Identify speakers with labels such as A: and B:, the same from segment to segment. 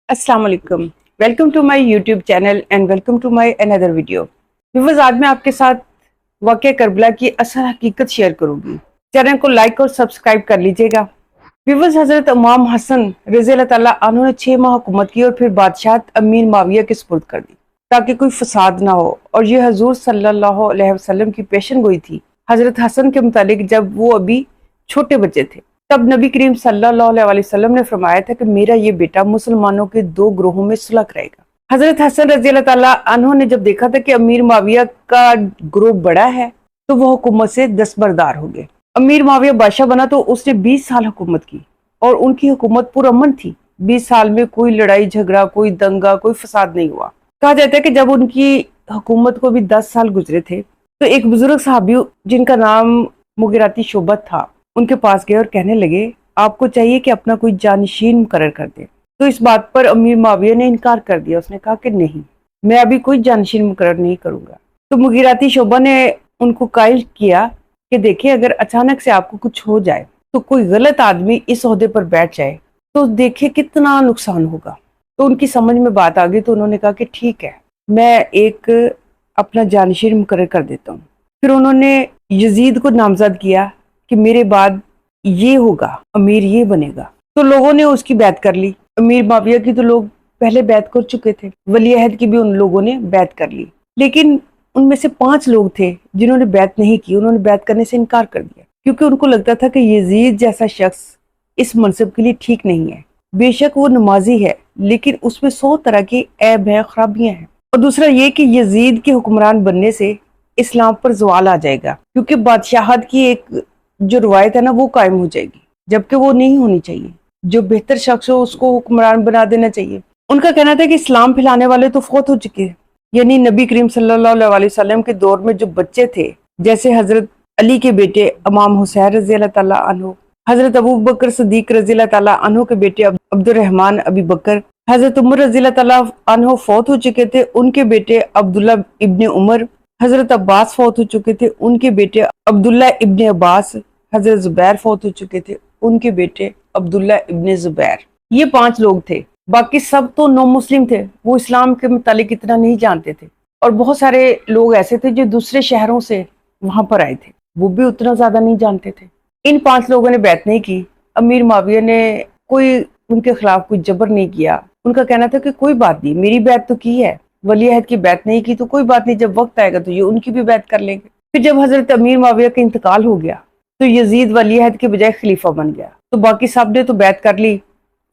A: अस्सलाम वालेकुम। Welcome to my YouTube channel and welcome to my another video. Viewers, आज मैं आपके साथ वाक़या करबला की असल हकीकत शेयर करूंगी। चैनल को लाइक और सब्सक्राइब कर लीजिएगा। व्यूअर्स, हजरत इमाम हसन रज़ी अल्लाह तआला अन्हु ने 6 माह हुकूमत की और फिर बादशाहत अमीर माविया के सुपुर्द कर दी ताकि कोई फसाद ना हो, और ये हजूर सल्लल्लाहु अलैहि वसल्लम की पेशन गोई थी हजरत हसन के मुतालिक जब वो अभी छोटे बच्चे थे। तब नबी करीम सल्लल्लाहु अलैहि वसल्लम ने फरमाया था कि मेरा ये बेटा मुसलमानों के 2 ग्रोहों में सुलह करेगा। हजरत हसन रज़ी अल्लाह तआला अन्हु ने जब देखा था कि अमीर माविया का ग्रोह बड़ा है तो वह हुकूमत से दस्तबरदार हो गए। अमीर माविया बादशाह बना तो उसने 20 साल हुकूमत की और उनकी हुकूमत पुरअमन थी। 20 साल में कोई लड़ाई झगड़ा, कोई दंगा, कोई फसाद नहीं हुआ। कहा जाता है कि जब उनकी हुकूमत को भी 10 साल गुजरे थे तो एक बुजुर्ग सहाबी जिनका नाम मुगिराती शोबत था उनके पास गए और कहने लगे, आपको चाहिए कि अपना कोई जानशीन मुकर्रर कर दे। तो इस बात पर अमीर माविया ने इनकार कर दिया। उसने कहा कि नहीं, मैं अभी कोई जानशीन मुकर्रर नहीं करूंगा। तो मुगिराती शोबा ने उनको कायल किया कि देखिए, अगर अचानक से आपको कुछ हो जाए तो कोई गलत आदमी इस ओहदे पर बैठ जाए तो देखिए कितना नुकसान होगा। तो उनकी समझ में बात आ गई तो उन्होंने कहा कि ठीक है, मैं एक अपना जानशीन मुकर्रर कर देता हूँ। फिर उन्होंने यजीद को नामजद किया कि मेरे बाद ये होगा, अमीर ये बनेगा। तो लोगों ने उसकी बैत कर ली। अमीर माविया की तो लोग पहले बैत कर चुके थे, वली अहद की भी उन लोगों ने बैत कर ली। लेकिन उनमें से 5 लोग थे जिन्होंने बैत नहीं की। उन्होंने बैत करने से इनकार कर दिया क्योंकि उनको लगता था कि यजीद जैसा शख्स इस मनसब के लिए ठीक नहीं है। बेशक वो नमाजी है लेकिन उसमें 100 तरह की ऐब है, खराबियां हैं। और दूसरा ये कि यजीद के हुक्मरान बनने से इस्लाम पर ज़वाल आ जाएगा क्योंकि बादशाहत की एक जो रवायत है ना वो कायम हो जाएगी, जबकि वो नहीं होनी चाहिए। जो बेहतर शख्स हो उसको हुक्मरान बना देना चाहिए। उनका कहना था कि इस्लाम फैलाने वाले तो फौत हो चुके हैं, यानी नबी करीम सल्लल्लाहु अलैहि वसल्लम के दौर में जो बच्चे थे, जैसे हजरत अली के बेटे इमाम हुसैन रज़ी अल्लाह तआला अन्हु, हजरत अबू बकर सिद्दीक रज़ी अल्लाह तआला अन्हु के बेटे अब्दुर्रहमान अबी बकर, हजरत उमर रज़ी अल्लाह तआला अन्हु फौत हो चुके थे, उनके बेटे अब्दुल्ला इब्ने उमर, हजरत अब्बास फौत हो चुके थे, उनके बेटे अब्दुल्ला इब्ने अब्बास, हजरत जुबैर फौत हो चुके थे, उनके बेटे अब्दुल्ला इब्ने जुबैर। ये 5 लोग थे। बाकी सब तो नो मुस्लिम थे, वो इस्लाम के मुतालिक इतना नहीं जानते थे। और बहुत सारे लोग ऐसे थे जो दूसरे शहरों से वहां पर आए थे, वो भी उतना ज्यादा नहीं जानते थे। इन 5 लोगों ने बैत नहीं की। अमीर माविया ने कोई उनके खिलाफ कोई जबर नहीं किया। उनका कहना था कि कोई बात नहीं, मेरी बैत तो की है, वली अहद की बैत नहीं की तो कोई बात नहीं, जब वक्त आएगा तो ये उनकी भी बैत कर लेंगे। फिर जब हजरत अमीर माविया का इंतकाल हो गया तो यजीद वली अहद के बजाय खलीफा बन गया। तो बाकी सब ने तो बैत कर ली,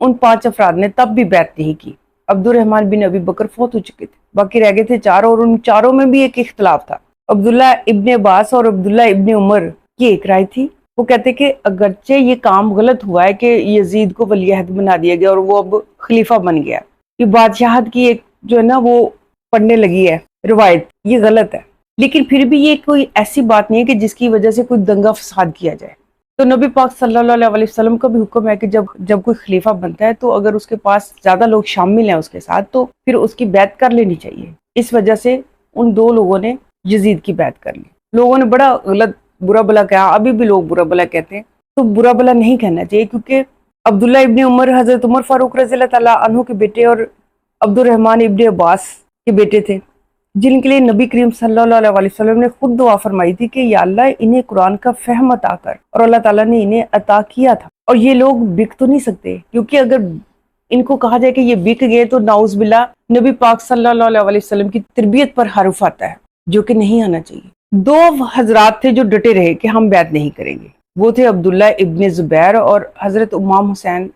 A: उन 5 अफराद ने तब भी बैत नहीं की। अब्दुर्रहमान बिन अबी बकर फौत हो चुके थे, बाकी रह गए थे 4 और उन चारों में भी एक इख्तलाफ था। अब्दुल्ला इब्ने अब्बास और अब्दुल्ला इब्ने उमर की एक राय थी। वो कहते कि अगरचे ये काम गलत हुआ है कि यजीद को वली अहद बना दिया गया और वो अब खलीफा बन गया, ये बादशाहत की एक जो है ना वो पढ़ने लगी है रिवायत, ये गलत है। लेकिन फिर भी ये कोई ऐसी बात नहीं है कि जिसकी वजह से कोई दंगा फसाद किया जाए। तो नबी पाक सल्लल्लाहु अलैहि वसल्लम का भी हुक्म है कि जब कोई खलीफा बनता है तो अगर उसके पास ज्यादा लोग शामिल हैं उसके साथ तो फिर उसकी बैत कर लेनी चाहिए। इस वजह से उन 2 लोगों ने यजीद की बैत कर ली। लोगों ने बड़ा गलत बुरा भला कहा, अभी भी लोग बुरा भला कहते हैं, तो बुरा भला नहीं कहना चाहिए क्योंकि अब्दुल्ला इब्ने उमर हजरत उमर फारूक रज़ी अल्लाह तआला अन्हु के बेटे और अब्दुर्रहमान इब्ने अब्बास के बेटे थे, जिनके लिए नबी करीम सल्लल्लाहु अलैहि वसल्लम ने खुद दुआ फरमाई थी कि या अल्लाह इन्हें कुरान का फहम अता कर, और अल्लाह ताला ने इन्हें अता किया था। और ये लोग बिक तो नहीं सकते क्योंकि अगर इनको कहा जाए कि ये बिक गए तो नाउज बिल्ला नबी पाक सल्लल्लाहु अलैहि वसल्लम की तरबियत पर हर्फ आता है, जो कि नहीं आना चाहिए। 2 हजरात थे जो डटे रहे कि हम बैत नहीं करेंगे। वो थे अब्दुल्ला इब्ने जुबैर और हजरत इमाम हुसैन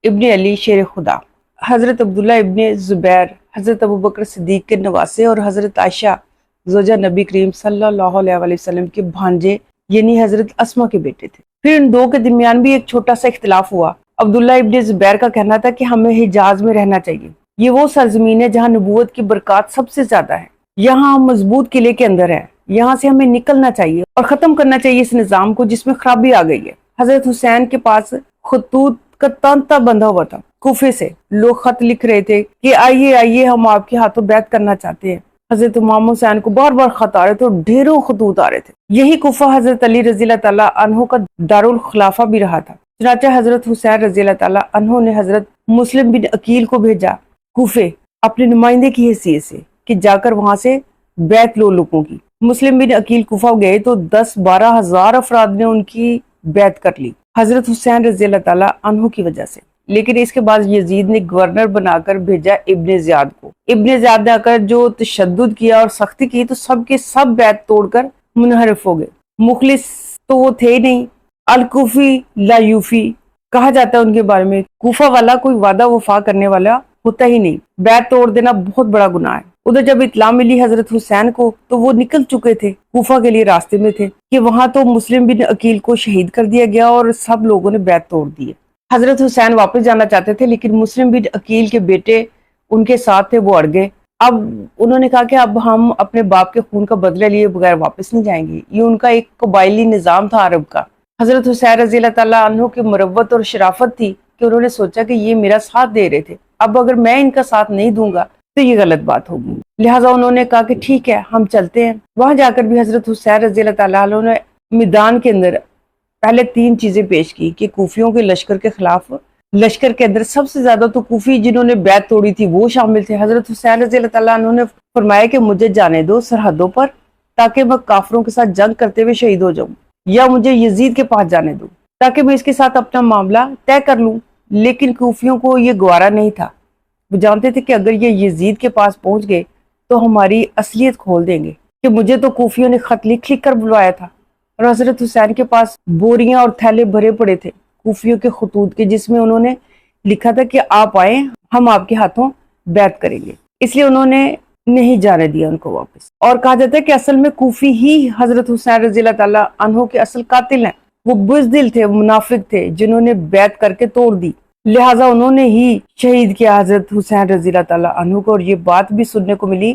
A: इब्ने अली शेर खुदा। हजरत अब्दुल्ला इब्ने जुबैर हजरत अबू बकर सिद्दीक के नवासे और हजरत आयशा ज़ौजा नबी करीम सल्लल्लाहु अलैहि वसल्लम के भांजे यानी हजरत अस्मा के बेटे थे। फिर इन 2 के दरमियान भी एक छोटा सा इख्तिलाफ हुआ। अब्दुल्ला इब्ने जुबैर का कहना था कि हमें हिजाज में रहना चाहिए, ये वो सरजमीन है जहाँ नबूवत की बरकत सबसे ज्यादा है, यहाँ हम मजबूत किले के अंदर है, यहाँ से हमें निकलना चाहिए और खत्म करना चाहिए इस निजाम को जिसमें खराबी आ गई है। हजरत हुसैन के पास खतूत का तांता बंधा हुआ था, कूफे से लोग खत लिख रहे थे कि आइए आइए हम आपके हाथों बैत करना चाहते हैं। हजरत इमाम हुसैन को बार बार खत आ रहे थे और ढेरों खतूत आ रहे थे। यही कुफा हजरत अली रज़ी अल्लाह तआला अन्हु का दारुल खिलाफा भी रहा था। चुनांचे हजरत हुसैन रज़ी अल्लाह तआला अन्हु ने हजरत मुस्लिम बिन अकील को भेजा कूफे अपने नुमाइंदे की हैसियत से कि जाकर वहां से बैत लो लोगों की। मुस्लिम बिन अकील कूफा गए तो 10-12 हजार अफराद ने उनकी बैत कर ली हजरत हुसैन रजी अल्लाह ताला अन्हु की वजह से। लेकिन इसके बाद यजीद ने गवर्नर बनाकर भेजा इब्ने ज़ियाद को। इब्ने ज़ियाद ने आकर जो तशद्दुद किया और सख्ती की तो सब के सब बैत तोड़कर मुनहरिफ हो गए। मुखलिस तो वो थे ही नहीं, अल-कूफी ला यूफी कहा जाता है उनके बारे में। कूफा वाला कोई वादा वफा करने वाला होता ही नहीं। बैत तोड़ देना बहुत बड़ा गुनाह है। उधर जब इत्ला मिली हजरत हुसैन को तो वो निकल चुके थे, कूफा के लिए रास्ते में थे कि वहां तो मुस्लिम बिन अकील को शहीद कर दिया गया और सब लोगों ने बैत तोड़ दी। हजरत हुसैन वापस जाना चाहते थे लेकिन मुस्लिम बिन अकील के बेटे उनके साथ थे, वो अड़ गए। अब उन्होंने कहा कि अब हम अपने बाप के खून का बदला लिए बगैर वापस नहीं जाएंगे। ये उनका एक कबायली निजाम था अरब का। हजरत हुसैन रजी अल्लाह ताला अन्हु की मुरव्वत और शराफत थी कि उन्होंने सोचा कि ये मेरा साथ दे रहे थे, अब अगर मैं इनका साथ नहीं दूंगा तो ये गलत बात होगी। लिहाजा उन्होंने कहा कि ठीक है हम चलते हैं। वहां जाकर भी हजरत हुसैन रजी अल्लाह ताला अन्हु ने मैदान के अंदर पहले 3 चीजें पेश की कि कूफियों के लश्कर के खिलाफ। लश्कर के अंदर सबसे ज्यादा तो कूफी जिन्होंने बैत तोड़ी थी वो शामिल थे। हजरत हुसैन रजी अल्लाह ताला अन्हु ने फरमाया कि मुझे जाने दो सरहदों पर ताकि मैं काफिरों के साथ जंग करते हुए शहीद हो जाऊं, या मुझे यजीद के पास जाने दो ताकि मैं इसके साथ अपना मामला तय कर लूं। लेकिन कूफियों को ये गवारा नहीं था। वो जानते थे कि अगर ये यजीद के पास पहुंच गए तो हमारी असलियत खोल देंगे कि मुझे तो कूफियों ने खत लिख कर बुलवाया था। और हजरत हुसैन के पास बोरियां और थैले भरे पड़े थे कूफियों के खतूत के, जिसमें उन्होंने लिखा था कि आप आए हम आपके हाथों बैत करेंगे। इसलिए उन्होंने नहीं जाने दिया उनको वापस। और कहा जाता है कि असल में कूफी ही हजरत हुसैन रजी अल्लाह ताला अन्हु के असल कातिल हैं। वो बुज़दिल थे, मुनाफिक थे जिन्होंने बैत करके तोड़ दी। लिहाजा उन्होंने ही शहीद किया हजरत हुसैन रजी अल्लाह ताला अन्हु को। और ये बात भी सुनने को मिली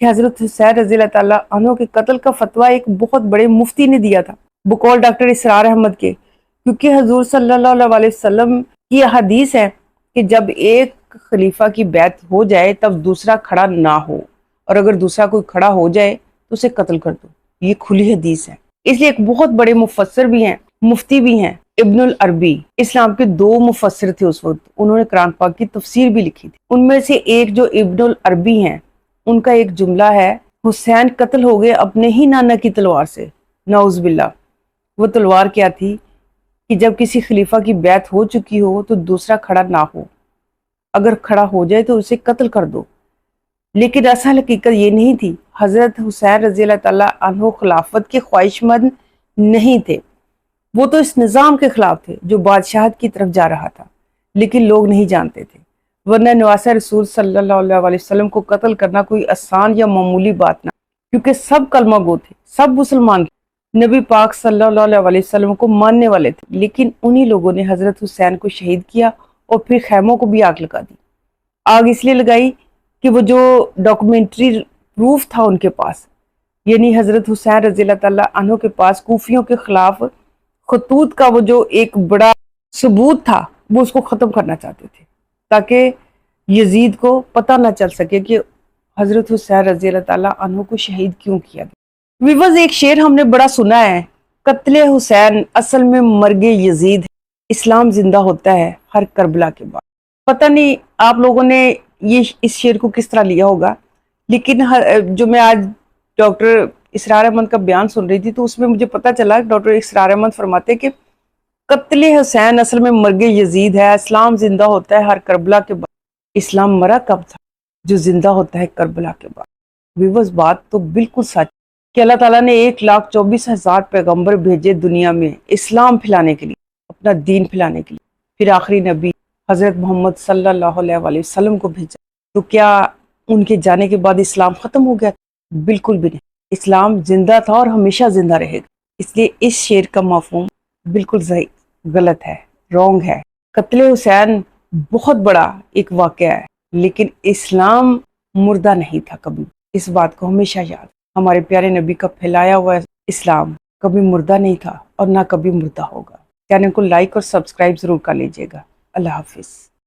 A: कि हजरत हुसैन रजी अल्लाह ताला अन्हु के कत्ल का फतवा एक बहुत बड़े मुफ्ती ने दिया था, बकौल डॉक्टर इसरार अहमद के। क्योंकि हजूर सल्लल्लाहु अलैहि वसल्लम की हदीस है कि जब एक खलीफा की बैत हो जाए तब दूसरा खड़ा ना हो, और अगर दूसरा कोई खड़ा हो जाए तो उसे कत्ल कर दो। ये खुली हदीस है। इसलिए एक बहुत बड़े मुफस्सिर भी हैं, मुफ्ती भी हैं, इब्नुल अरबी। इस्लाम के 2 मुफस्सिर थे उस वक्त, उन्होंने कुरान पाक की तफसीर भी लिखी थी। उनमें से एक जो इब्नुल अरबी हैं, उनका एक जुमला है, हुसैन कत्ल हो गए अपने ही नाना की तलवार से, नाउज़ बिल्लाह। वो तलवार क्या थी कि जब किसी खलीफा की बैत हो चुकी हो तो दूसरा खड़ा ना हो, अगर खड़ा हो जाए तो उसे कत्ल कर दो। लेकिन असल हकीकत ये नहीं थी। हजरत हुसैन रजी अल्लाह ताला अन्हु खिलाफत के ख्वाहिशमंद नहीं थे, वो तो इस निज़ाम के खिलाफ थे जो बादशाहत की तरफ जा रहा था, लेकिन लोग नहीं जानते थे। वरना नवासा रसूल सल्लल्लाहु अलैहि वसल्लम को कत्ल करना कोई आसान या मामूली बात ना, क्योंकि सब कलमा गो थे, सब मुसलमान थे, नबी पाक सल्लल्लाहु अलैहि वसल्लम को मानने वाले थे। लेकिन उन्हीं लोगों ने हजरत हुसैन को शहीद किया और फिर खैमों को भी आग लगा दी। आग इसलिए लगाई कि वो जो डॉक्यूमेंट्री प्रूफ था उनके पास, यानी हजरत हुसैन रजी अल्लाह ताला अन्हु के पास कूफियों के खिलाफ खतूत का वो जो एक बड़ा सबूत था, वो उसको ख़त्म करना चाहते थे ताकि यजीद को पता ना चल सके कि हजरत हुसैन रजी अल्लाह ताला अन्हु को शहीद क्यों किया गया। विवर्स, एक शेर हमने बड़ा सुना है, कत्ले हुसैन असल में मर्गे यजीद, इस्लाम जिंदा होता है हर करबला के बाद। पता नहीं आप लोगों ने ये इस शेर को किस तरह लिया होगा, लेकिन जो मैं आज डॉक्टर इसरार अहमद का बयान सुन रही थी तो उसमें मुझे पता चला, डॉक्टर इसरार अहमद फरमाते कि कत्ले हुसैन असल में मर्गे यजीद है, इस्लाम जिंदा होता है हर करबला के बाद। इस्लाम मरा कब था जो जिंदा होता है करबला के बाद। विवर्स, बात तो बिल्कुल सच कि अल्लाह ताला ने 1,24,000 पैगंबर भेजे दुनिया में इस्लाम फैलाने के लिए, अपना दीन फैलाने के लिए। फिर आखिरी नबी हजरत मोहम्मद सल्लल्लाहु अलैहि वसल्लम को भेजा, तो क्या उनके जाने के बाद इस्लाम खत्म हो गया? बिल्कुल भी नहीं। इस्लाम जिंदा था और हमेशा जिंदा रहेगा। इसलिए इस शेर का मफहूम बिल्कुल गलत है, रॉन्ग है। कत्ले हुसैन बहुत बड़ा एक वाक़या है, लेकिन इस्लाम मुर्दा नहीं था कभी। इस बात को हमेशा याद। हमारे प्यारे नबी का फैलाया हुआ इस्लाम कभी मुर्दा नहीं था और ना कभी मुर्दा होगा। चैनल को लाइक और सब्सक्राइब जरूर कर लीजिएगा। अल्लाह हाफिज।